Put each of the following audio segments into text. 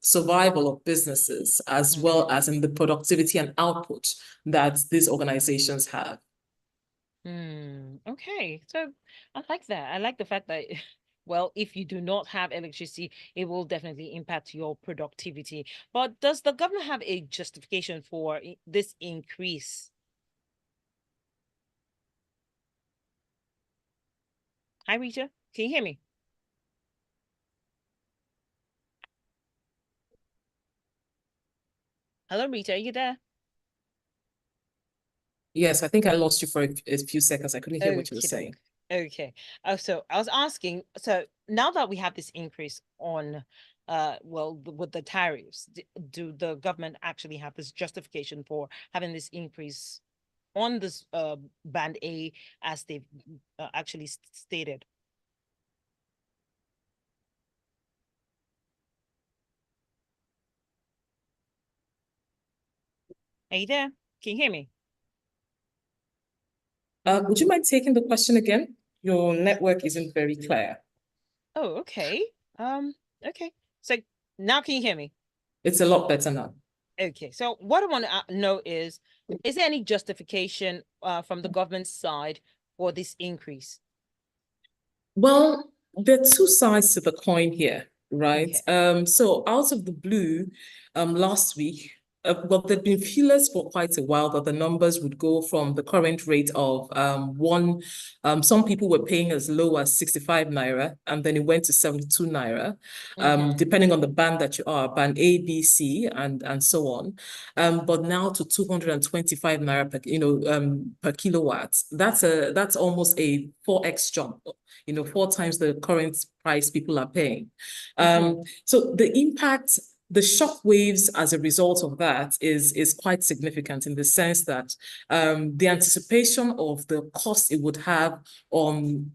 survival of businesses as well as in the productivity and output that these organizations have. Okay, so I like that. I like the fact that, well, if you do not have electricity, it will definitely impact your productivity. But does the government have a justification for this increase? Hi, Rita. Can you hear me? Hello, Rita. Are you there? Yes, I think I lost you for a few seconds. I couldn't hear what you were Okay, saying. okay. So I was asking, so now that we have this increase on, well, with the tariffs, do the government actually have this justification for having this increase on this band A as they've actually stated? Are you there? Can you hear me? Would you mind taking the question again? Your network isn't very clear. Oh, okay. Okay. So now can you hear me? It's a lot better now. Okay. So what I want to know is there any justification from the government side for this increase? Well, there are two sides to the coin here, right? Okay. So out of the blue, last week, well, there'd been feelers for quite a while that the numbers would go from the current rate of some people were paying as low as 65 naira, and then it went to 72 naira, depending on the band that you are, band A, B, C, and so on. But now to 225 naira per kilowatt. That's almost a 4x jump, 4 times the current price people are paying. So the impact, the shock waves as a result of that is quite significant in the sense that the anticipation of the cost it would have on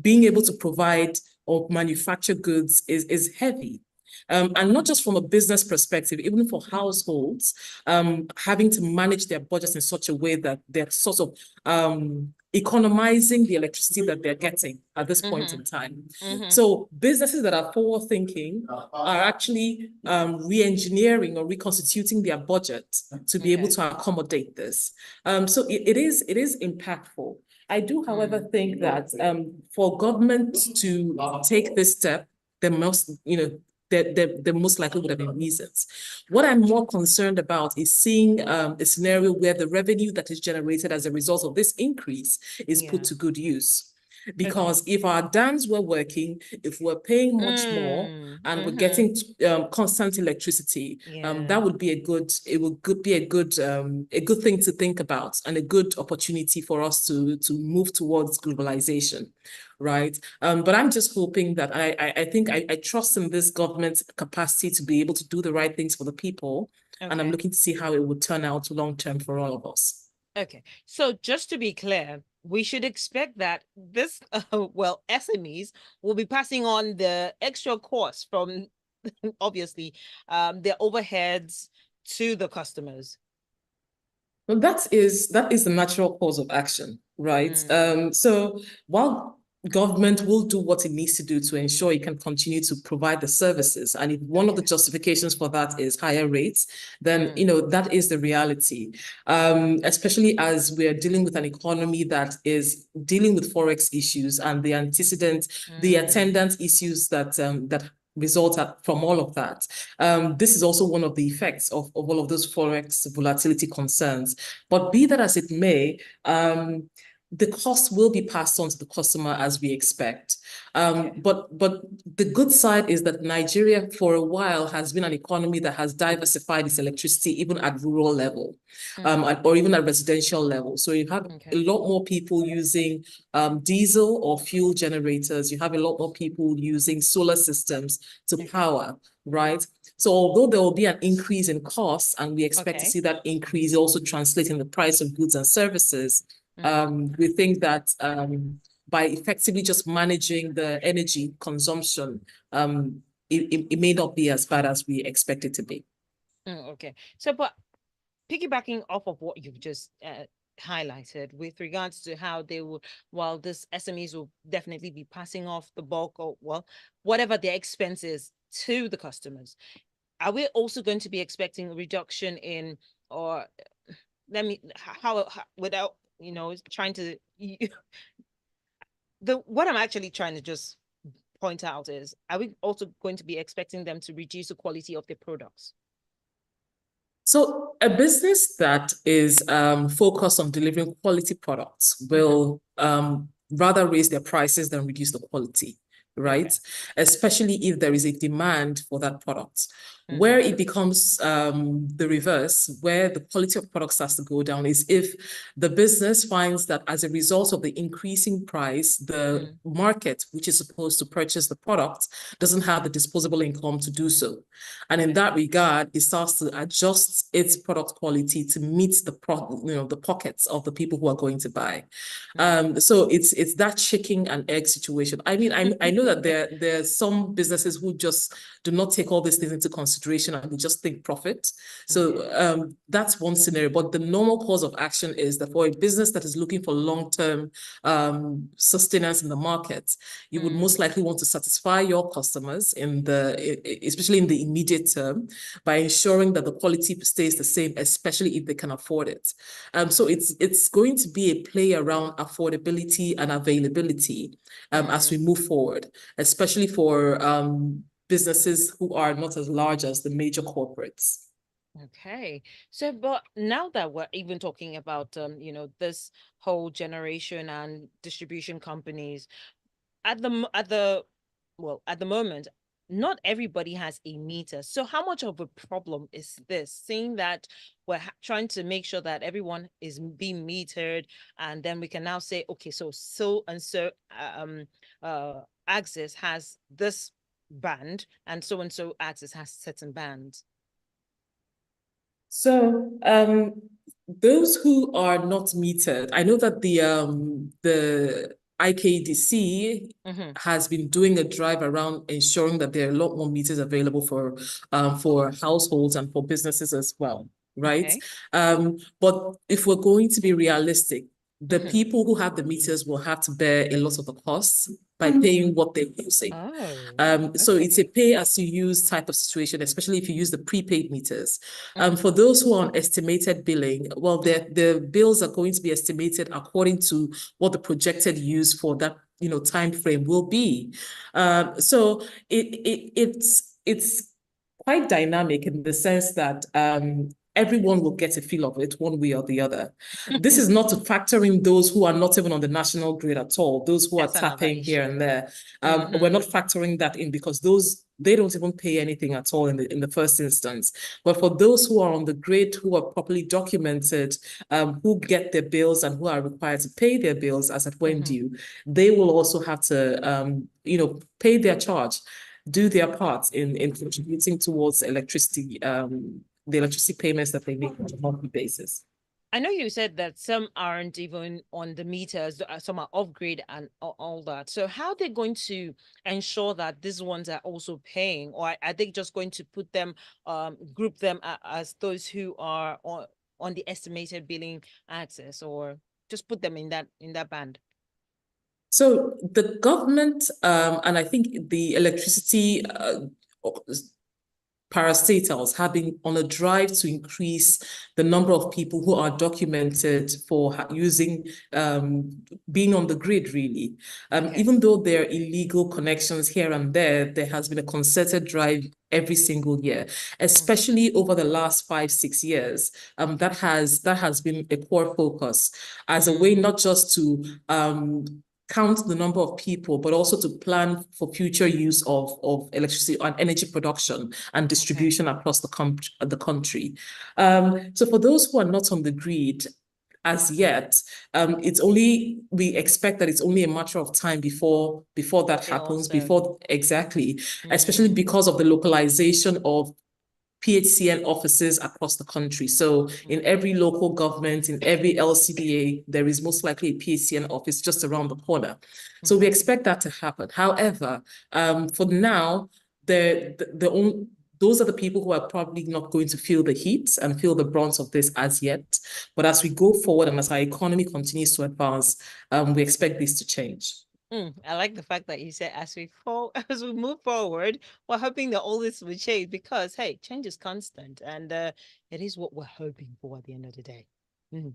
being able to provide or manufacture goods is heavy. And not just from a business perspective, even for households, having to manage their budgets in such a way that they're sort of economizing the electricity that they're getting at this point in time. So businesses that are forward thinking are actually re-engineering or reconstituting their budget to be able to accommodate this. So it is impactful. I do, however, think that for government to take this step, there must, there most likely would have been reasons. What I'm more concerned about is seeing a scenario where the revenue that is generated as a result of this increase is put to good use. Because if our dams were working, if we're paying much more and we're getting constant electricity, that would be a good thing to think about and a good opportunity for us to move towards globalization, right? But I'm just hoping that I think I trust in this government's capacity to be able to do the right things for the people, and I'm looking to see how it would turn out long term for all of us. Okay, so just to be clear, we should expect that this, well, SMEs will be passing on the extra cost from obviously their overheads to the customers. Well, that is the natural course of action, right? So while government will do what it needs to do to ensure it can continue to provide the services, and if one of the justifications for that is higher rates, then that is the reality. Especially as we are dealing with an economy that is dealing with forex issues and the attendant issues that result from all of that. This is also one of the effects of all of those forex volatility concerns. But be that as it may, the cost will be passed on to the customer as we expect. But the good side is that Nigeria for a while has been an economy that has diversified its electricity even at rural level, or even at residential level. So you have a lot more people using diesel or fuel generators. You have a lot more people using solar systems to power, right? So although there will be an increase in costs, and we expect to see that increase also translate in the price of goods and services, we think that by effectively just managing the energy consumption, it may not be as bad as we expect it to be. Okay. So, but piggybacking off of what you've just highlighted with regards to how they will, while this SMEs will definitely be passing off the bulk or, well, whatever their expenses to the customers, are we also going to be expecting a reduction in, or how without, trying to, what I'm actually trying to just point out is, are we also going to be expecting them to reduce the quality of their products? So a business that is focused on delivering quality products will rather raise their prices than reduce the quality, right? Okay. Especially if there is a demand for that product. Where it becomes the reverse, where the quality of product starts to go down, is if the business finds that as a result of the increasing price, the market, which is supposed to purchase the product, doesn't have the disposable income to do so. And in that regard, it starts to adjust its product quality to meet the pockets of the people who are going to buy. So it's that chicken and egg situation. I mean, I know that there are some businesses who just do not take all these things into consideration and they just think profit. So that's one scenario. But the normal course of action is that for a business that is looking for long-term sustenance in the market, you would most likely want to satisfy your customers especially in the immediate term, by ensuring that the quality stays the same, especially if they can afford it. So it's going to be a play around affordability and availability as we move forward, especially for businesses who are not as large as the major corporates. Okay. So, but now that we're even talking about, this whole generation and distribution companies, at the moment, not everybody has a meter. So how much of a problem is this, seeing that we're trying to make sure that everyone is being metered, and then we can now say, okay, so and so axis has this band, and so axis has certain bands? So those who are not metered, I know that the IKDC has been doing a drive around ensuring that there are a lot more meters available for households and for businesses as well, right? Okay. But if we're going to be realistic, the people who have the meters will have to bear a lot of the costs by paying what they're using. So it's a pay as you use type of situation, especially if you use the prepaid meters. For those who are on estimated billing, well, the bills are going to be estimated according to what the projected use for that time frame will be. So it's quite dynamic in the sense that everyone will get a feel of it one way or the other. This is not to factor in those who are not even on the national grid at all, those who are tapping here and there. We're not factoring that in because they don't even pay anything at all in the first instance. But for those who are on the grid, who are properly documented, who get their bills and who are required to pay their bills as at when due, they will also have to pay their charge, do their part in contributing towards electricity, the electricity payments that they make on a monthly basis. I know you said that some aren't even on the meters, some are off grid and all that. So how are they going to ensure that these ones are also paying, or are they just going to put them, group them as those who are on the estimated billing access, or just put them in that band? So the government, and I think the electricity parastatals have been on a drive to increase the number of people who are documented for using, being on the grid, really. Even though there are illegal connections here and there has been a concerted drive every single year, especially over the last 5-6 years. That has been a core focus as a way not just to count the number of people, but also to plan for future use of electricity and energy production and distribution across the country. So for those who are not on the grid as yet, we expect that it's only a matter of time before that happens, especially because of the localization of PHCN offices across the country. So in every local government, in every LCDA, there is most likely a PHCN office just around the corner. So we expect that to happen. However, for now, those are the people who are probably not going to feel the heat and feel the brunt of this as yet. But as we go forward and as our economy continues to advance, we expect this to change. I like the fact that you said as we move forward, we're hoping that all this will change because hey, change is constant and it is what we're hoping for at the end of the day. Mhm. All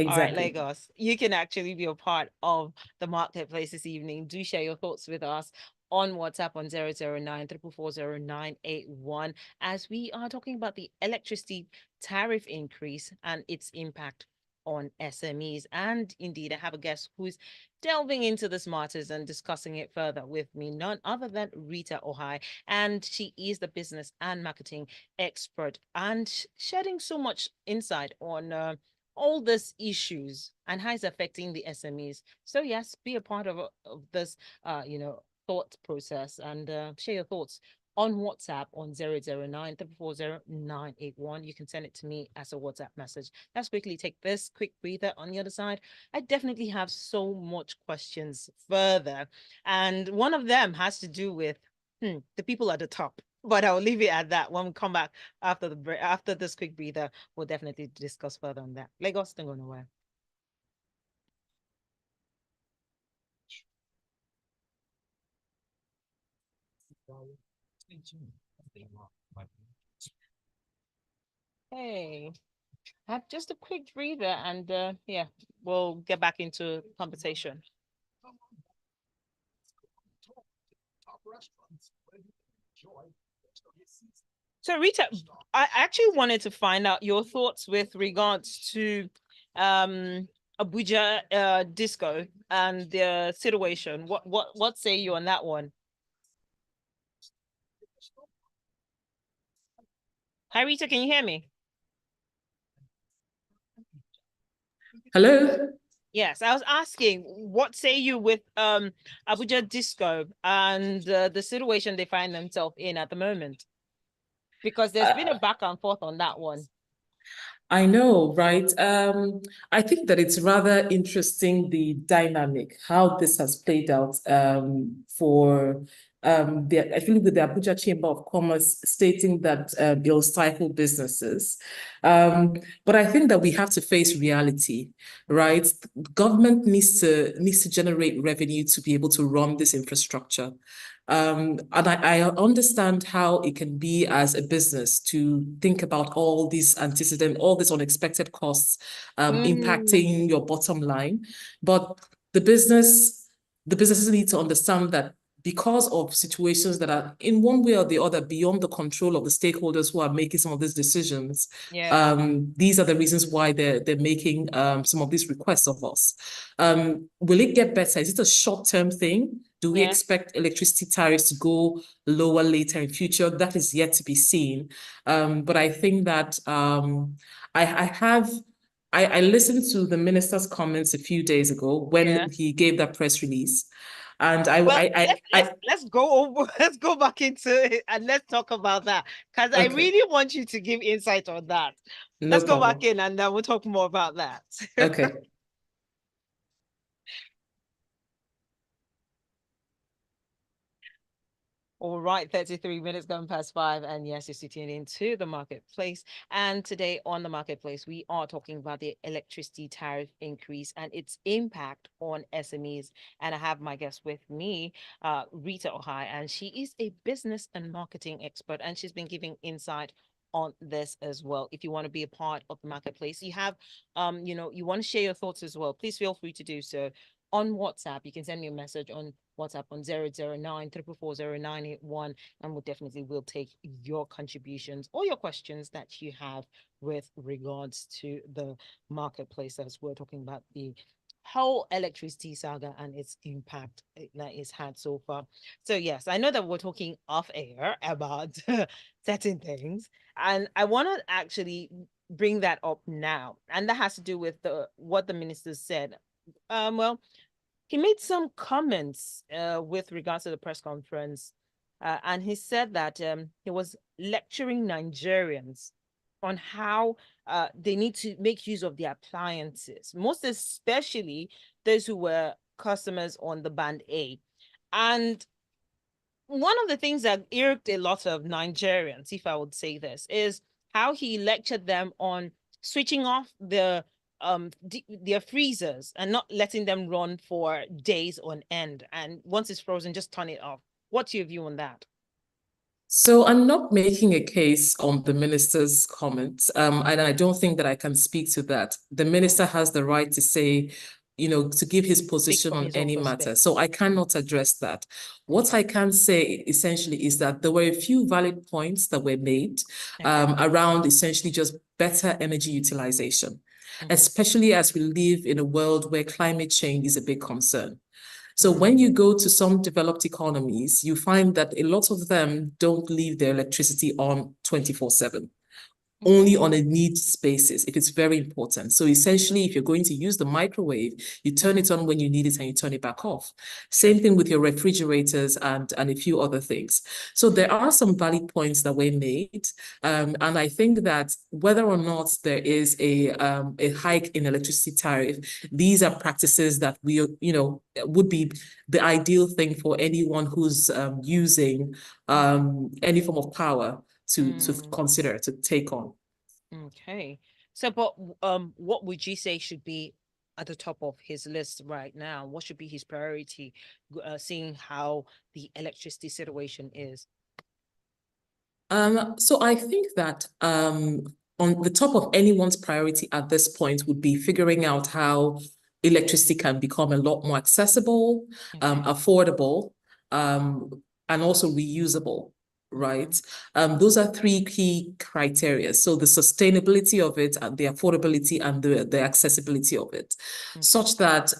right, Exactly. Lagos, you can actually be a part of the marketplace this evening. Do share your thoughts with us on WhatsApp on 009 444 0981 as we are talking about the electricity tariff increase and its impact on SMEs. And indeed, I have a guest who's delving into this matters and discussing it further with me, none other than Rita Ohaedoghasi. And she is the business and marketing expert and shedding so much insight on all these issues and how it's affecting the SMEs. So yes, be a part of this, thought process and share your thoughts on WhatsApp on 009 340 981. You can send it to me as a WhatsApp message. Let's quickly take this quick breather on the other side. I definitely have so much questions further. And one of them has to do with the people at the top. But I'll leave it at that. When we come back after the break, after this quick breather, we'll definitely discuss further on that. Lagos, don't go nowhere. Hey, have just a quick breather and yeah, we'll get back into conversation. So Rita, I actually wanted to find out your thoughts with regards to Abuja disco and the situation. What say you on that one? Hi Rita, can you hear me? Hello? Yes, I was asking, what say you with Abuja disco and the situation they find themselves in at the moment? Because there's been a back and forth on that one. I know, right? I think that it's rather interesting the dynamic, how this has played out for I feel with the Abuja Chamber of Commerce stating that they'll stifle businesses. But I think that we have to face reality, right? Government needs to generate revenue to be able to run this infrastructure. And I understand how it can be as a business to think about all these antecedent, all these unexpected costs impacting your bottom line. But the business, the businesses need to understand that because of situations that are in one way or the other beyond the control of the stakeholders who are making some of these decisions, Yeah. these are the reasons why they're making some of these requests of us. Will it get better? Is it a short-term thing? Do we Yeah. expect electricity tariffs to go lower later in future? That is yet to be seen. But I think that I listened to the minister's comments a few days ago Yeah. when he gave that press release. And Well, let's go over, let's go back into it and let's talk about that because I okay, really want you to give insight on that. no Let's go back problem. in and then we'll talk more about that. Okay. All right, 33 minutes gone past 5. And yes, you're tuning into the marketplace. And today on the marketplace, we are talking about the electricity tariff increase and its impact on SMEs. And I have my guest with me, Rita Ohaedoghasi, and she is a business and marketing expert, and she's been giving insight on this as well. If you want to be a part of the marketplace, you have, you want to share your thoughts as well, please feel free to do so on WhatsApp. You can send me a message on WhatsApp on 009 344 0981, and we'll definitely will take your contributions or your questions that you have with regards to the marketplace as we're talking about the whole electricity saga and its impact that it's had so far. So yes, I know that we're talking off air about certain things, and I want to actually bring that up now, and that has to do with the what the minister said. Well, he made some comments with regards to the press conference, and he said that he was lecturing Nigerians on how they need to make use of their appliances, most especially those who were customers on the band A. And one of the things that irked a lot of Nigerians, if I would say this, is how he lectured them on switching off the their freezers and not letting them run for days on end, and once it's frozen, just turn it off. What's your view on that? So I'm not making a case on the minister's comments, and I don't think that I can speak to that. The minister has the right to say, to give his Speak position from on his own any matter. perspective. So I cannot address that. What Okay. I can say essentially is that there were a few valid points that were made Okay. around essentially just better energy utilization, Mhm. especially as we live in a world where climate change is a big concern. So when Mm. you go to some developed economies, you find that a lot of them don't leave their electricity on 24/7, Okay. only on a needs basis if it's very important. So essentially, if you're going to use the microwave, you turn it on when you need it and you turn it back off. True. Same thing with your refrigerators and a few other things. So there are some valid points that were made. And I think that whether or not there is a hike in electricity tariff, these are practices that would be the ideal thing for anyone who's using any form of power to Mm. consider, to take on. Okay. So, but what would you say should be at the top of his list right now? What should be his priority, seeing how the electricity situation is? So I think that on the top of anyone's priority at this point would be figuring out how electricity can become a lot more accessible, Okay. affordable, and also reusable, Mm-hmm. right? Those are three key criteria. So the sustainability of it, and the affordability, and the accessibility of it, Okay. such that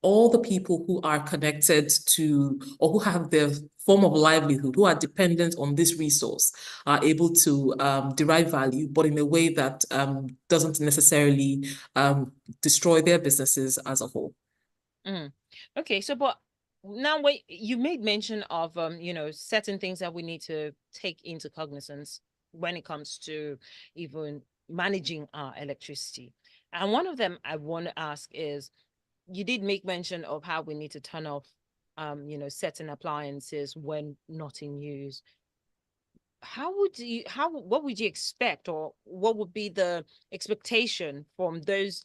all the people who are connected to or who have their form of livelihood, who are dependent on this resource, are able to derive value, but in a way that doesn't necessarily destroy their businesses as a whole. Mm. Okay. So, but now wait, you made mention of certain things that we need to take into cognizance when it comes to even managing our electricity. And one of them I want to ask is, you did make mention of how we need to turn off certain appliances when not in use. What would you expect, or what would be the expectation from those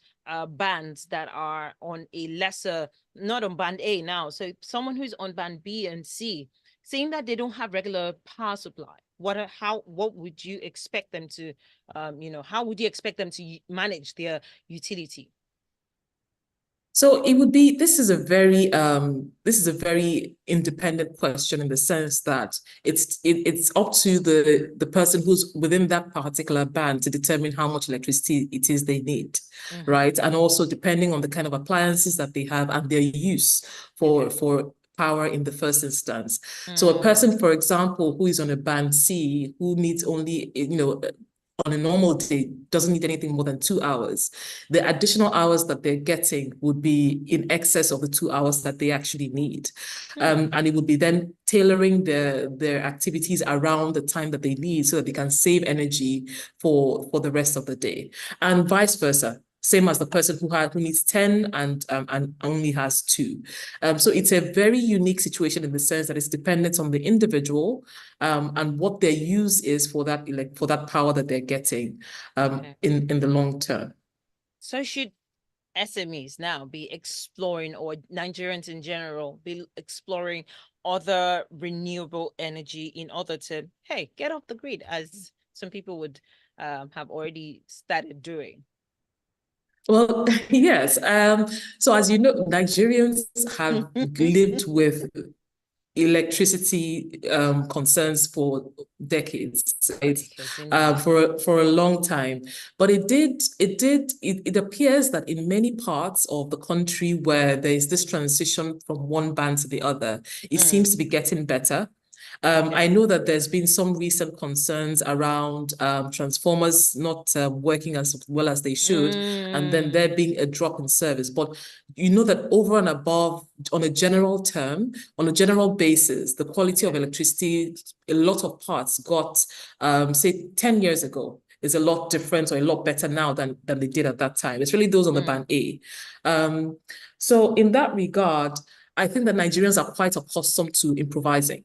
bands that are on a lesser, not on band A now, so someone who's on band B and C, saying that they don't have regular power supply? What would you expect them to how would you expect them to manage their utility? So it would be, this is a very independent question in the sense that it's up to the person who's within that particular band to determine how much electricity it is they need, Mm-hmm. right? And also depending on the kind of appliances that they have and their use Okay. for power in the first instance. So a Mm. person, for example, who is on a band C, who needs only, on a normal day, doesn't need anything more than 2 hours. The additional hours that they're getting would be in excess of the 2 hours that they actually need. Hmm. And it would be then tailoring their activities around the time that they need so that they can save energy for the rest of the day. And vice versa. Same as the person who needs 10 and only has 2. So it's a very unique situation in the sense that it's dependent on the individual and what their use is for that power that they're getting Okay. in the long term. So should SMEs now be exploring, or Nigerians in general be exploring other renewable energy in order to, hey, get off the grid, as some people would have already started doing? Well, yes. So as you know, Nigerians have lived with electricity concerns for decades, For right? decades, indeed. For a long time. But it appears that in many parts of the country where there is this transition from one band to the other, it Mm, seems to be getting better. okay. I know that there's been some recent concerns around transformers not working as well as they should, and then Mm, there being a drop in service. But you know that over and above, on a general term, on a general basis, the quality of okay. electricity, a lot of parts got, say, 10 years ago, is a lot different or a lot better now than they did at that time. It's really those on the Mm, band A. Um, so in that regard, I think that Nigerians are quite accustomed to improvising,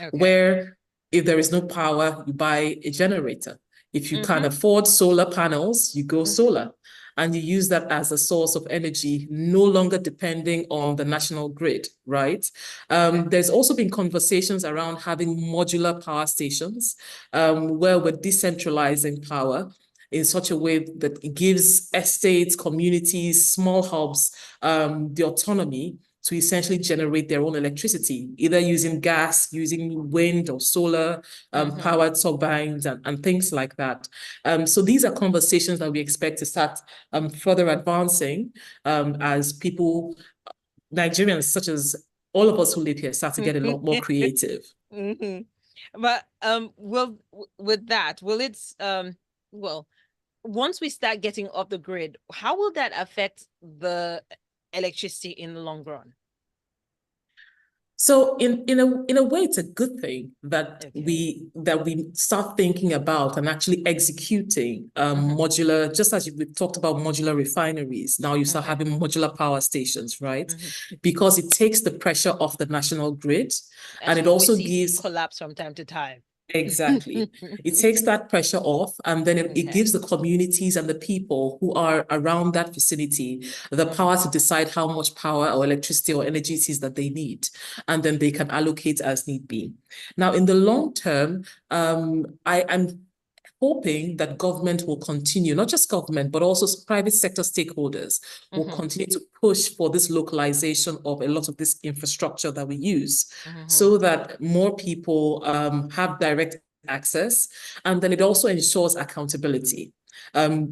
okay. where if there is no power, you buy a generator. If you can Mm-hmm. afford solar panels, you go Mm-hmm. solar. and you use that as a source of energy, no longer depending on the national grid, right? There's also been conversations around having modular power stations, where we're decentralizing power in such a way that it gives estates, communities, small hubs, the autonomy to essentially generate their own electricity, either using gas, using wind or solar, powered turbines and things like that. So these are conversations that we expect to start further advancing as people, Nigerians such as all of us who live here, start to get a lot more creative. But with that, will it's well, once we start getting off the grid, how will that affect the electricity in the long run? So in a way, it's a good thing that Okay. we start thinking about and actually executing modular, just as we've talked about modular refineries. Now you start having modular power stations, right? Because it takes the pressure off the national grid, and As it we always also see gives collapse from time to time. exactly. It takes that pressure off, and then it Okay. gives the communities and the people who are around that vicinity the power to decide how much power or electricity or energy it is that they need, and then they can allocate as need be. Now, in the long term, I'm hoping that government will continue, not just government, but also private sector stakeholders will continue to push for this localization of a lot of this infrastructure that we use so that more people have direct access. And then it also ensures accountability.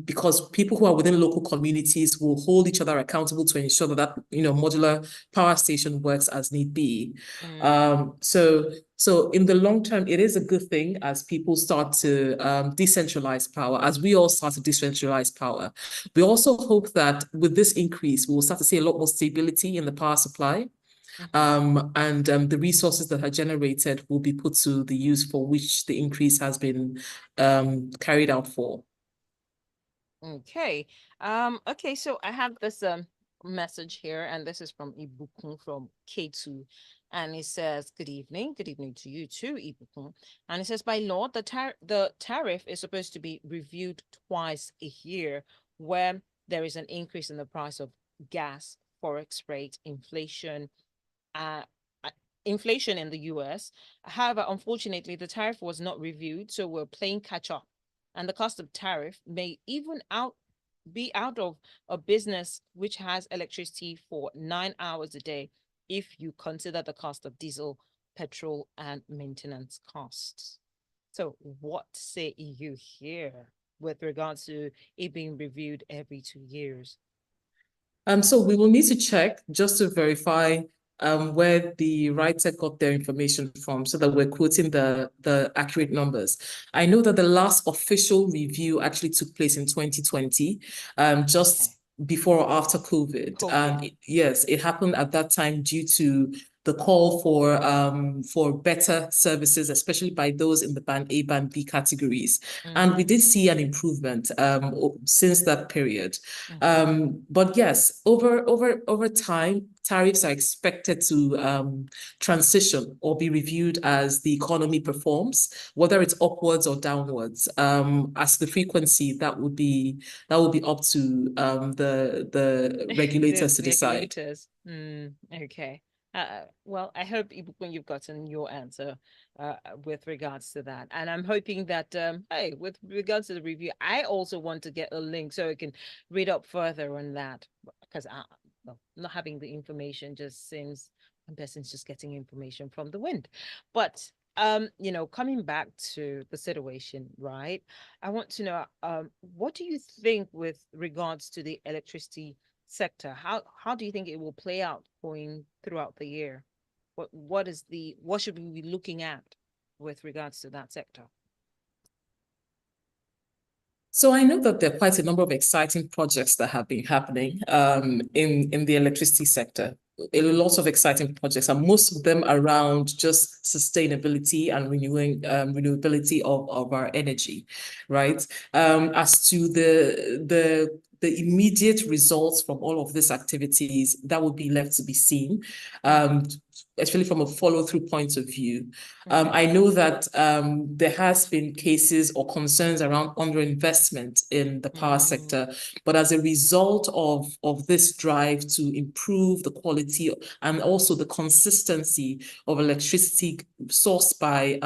Because people who are within local communities will hold each other accountable to ensure that modular power station works as need be. So in the long term, it is a good thing as people start to decentralize power, as we all start to decentralize power. We also hope that with this increase, we will start to see a lot more stability in the power supply. And the resources that are generated will be put to the use for which the increase has been carried out for. Okay. Okay, so I have this message here, and this is from Ibukun from K2. And it says, good evening to you too, Ibukun. And it says, by law, the tariff is supposed to be reviewed twice a year when there is an increase in the price of gas, forex rate, inflation, uh, inflation in the US. However, unfortunately, the tariff was not reviewed, so we're playing catch up. And the cost of tariff may even be out of a business which has electricity for 9 hours a day if you consider the cost of diesel, petrol, and maintenance costs. So what say you here with regards to it being reviewed every 2 years? So we will need to check just to verify where the writer got their information from so that we're quoting the accurate numbers. I know that the last official review actually took place in 2020, just before or after COVID. And yes, it happened at that time due to the call for better services, especially by those in the band A, band B categories. And we did see an improvement since that period. But yes, over time, tariffs are expected to transition or be reviewed as the economy performs, whether it's upwards or downwards. As the frequency, that would be up to the regulators to decide. Okay. Well, I hope Ibukun, you've gotten your answer with regards to that. And I'm hoping that, hey, with regards to the review, I also want to get a link so I can read up further on that. Because well, not having the information just seems one person's just getting information from the wind. But coming back to the situation, right? I want to know, what do you think with regards to the electricity sector? How do you think it will play out going throughout the year? What should we be looking at with regards to that sector? So I know that there are quite a number of exciting projects that have been happening in the electricity sector. A lot of exciting projects, and most of them around just sustainability and renewability of our energy, right? As to the immediate results from all of these activities, that would be left to be seen. especially from a follow-through point of view. I know that there has been cases or concerns around underinvestment in the power sector, but as a result of this drive to improve the quality and also the consistency of electricity sourced by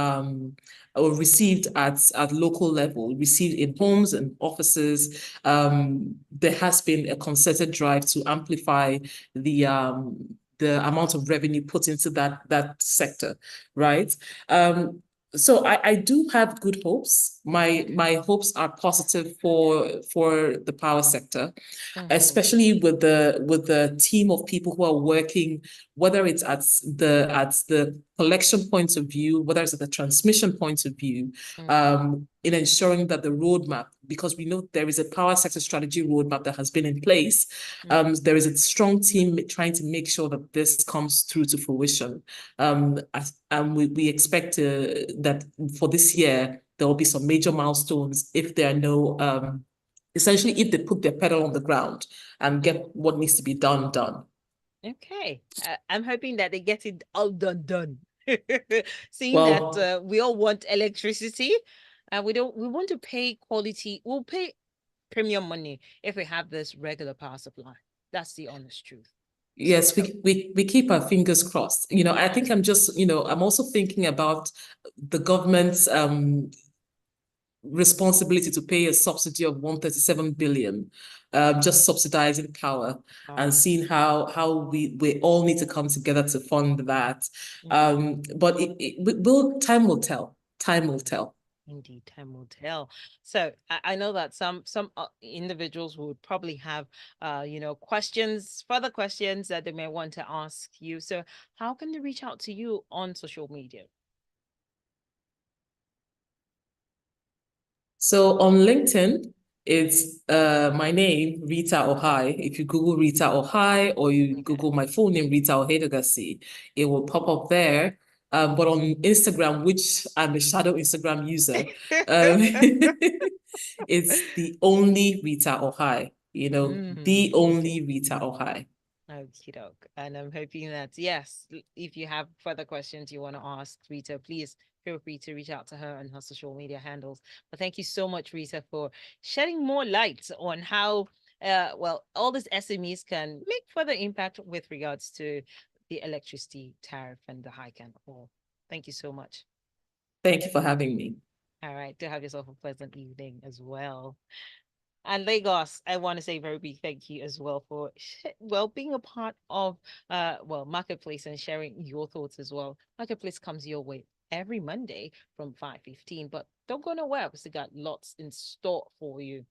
or received at local level, received in homes and offices, there has been a concerted drive to amplify the amount of revenue put into that sector, right? So I do have good hopes. My hopes are positive for the power sector, especially with the team of people who are working, whether it's at the collection point of view, whether it's at the transmission point of view, in ensuring that the roadmap, because we know there is a power sector strategy roadmap that has been in place, there is a strong team trying to make sure that this comes through to fruition. And we expect that for this year, there will be some major milestones if there are no essentially, if they put their pedal on the ground and get what needs to be done. Okay, I'm hoping that they get it all done. Seeing Well, that we all want electricity, and we want to pay quality. We'll pay premium money if we have this regular power supply. That's the honest truth. yes, we keep our fingers crossed. I think I'm also thinking about the government's responsibility to pay a subsidy of 137 billion, just subsidizing power, and seeing how we all need to come together to fund that. But time will tell. Time will tell. Indeed, time will tell. So I know that some individuals would probably have further questions that they may want to ask you. So how can they reach out to you on social media? So on LinkedIn, it's my name, Rita Ohae. If you Google Rita Ohae or you Google my full name, Rita Ohaedoghasi, it will pop up there. But on Instagram, which I'm a shadow Instagram user, it's the only Rita Ohae, the only Rita Ohae. Okie doke. And I'm hoping that, yes, if you have further questions you want to ask Rita, please feel free to reach out to her on her social media handles. But thank you so much, Rita, for shedding more light on how, all these SMEs can make further impact with regards to the electricity tariff and the hike and all. Thank you so much. Thank you for having me. All right. Do have yourself a pleasant evening as well. And Lagos, I want to say a very big thank you as well for being a part of Marketplace and sharing your thoughts as well. Marketplace comes your way every Monday from 5:15, but don't go nowhere because we got lots in store for you.